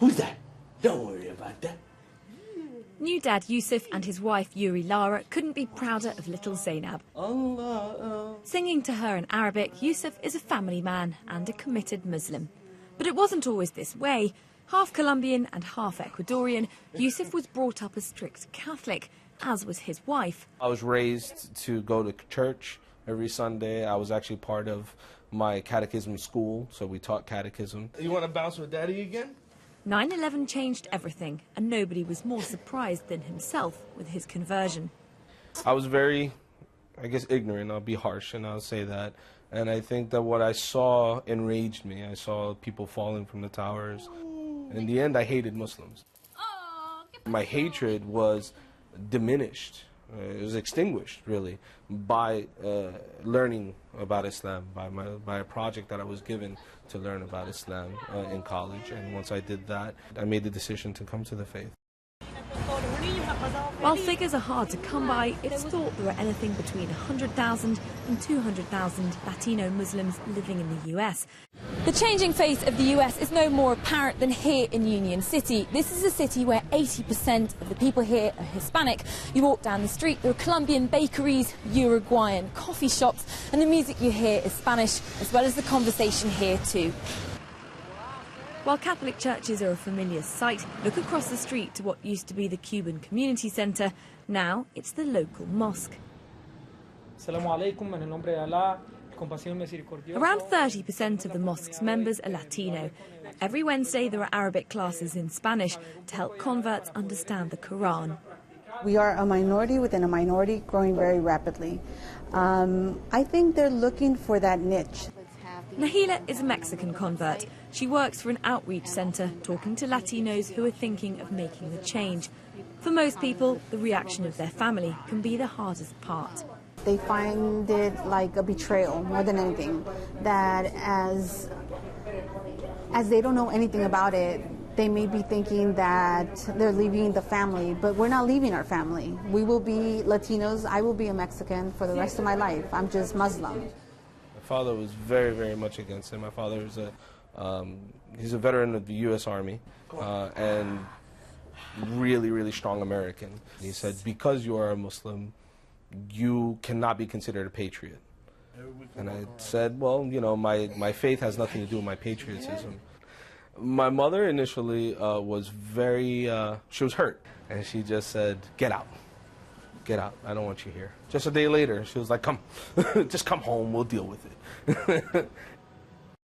Who's that? Don't worry about that. New dad Yusuf and his wife Yuri Lara couldn't be prouder of little Zainab. Singing to her in Arabic, Yusuf is a family man and a committed Muslim. But it wasn't always this way. Half Colombian and half Ecuadorian, Yusuf was brought up a strict Catholic, as was his wife. I was raised to go to church every Sunday. I was actually part of my catechism school, so we taught catechism. You want to bounce with Daddy again? 9/11 changed everything, and nobody was more surprised than himself with his conversion. I was very, I guess, ignorant. I'll be harsh, and I'll say that. And I think that what I saw enraged me. I saw people falling from the towers. In the end, I hated Muslims. My hatred was diminished. It was extinguished, really, by learning about Islam, by a project that I was given to learn about Islam in college. And once I did that, I made the decision to come to the faith. While figures are hard to come by, it's thought there are anything between 100,000 and 200,000 Latino Muslims living in the US. The changing face of the US is no more apparent than here in Union City. This is a city where 80% of the people here are Hispanic. You walk down the street, there are Colombian bakeries, Uruguayan coffee shops, and the music you hear is Spanish, as well as the conversation here too. While Catholic churches are a familiar sight, look across the street to what used to be the Cuban Community Centre. Now it's the local mosque. Around 30% of the mosque's members are Latino. Every Wednesday there are Arabic classes in Spanish to help converts understand the Quran. We are a minority within a minority, growing very rapidly. I think they're looking for that niche. Nahila is a Mexican convert. She works for an outreach centre, talking to Latinos who are thinking of making the change. For most people, the reaction of their family can be the hardest part. They find it like a betrayal more than anything, that as they don't know anything about it, they may be thinking that they're leaving the family, but we're not leaving our family. We will be Latinos. I will be a Mexican for the rest of my life. I'm just Muslim. My father was very, very much against it. My father is he's a veteran of the U.S. Army and really, really strong American. He said, because you are a Muslim, you cannot be considered a patriot. And I said, well, you know, my faith has nothing to do with my patriotism. My mother initially was very, she was hurt. And she just said, get out. Get out. I don't want you here. Just a day later, she was like, come, just come home. We'll deal with it.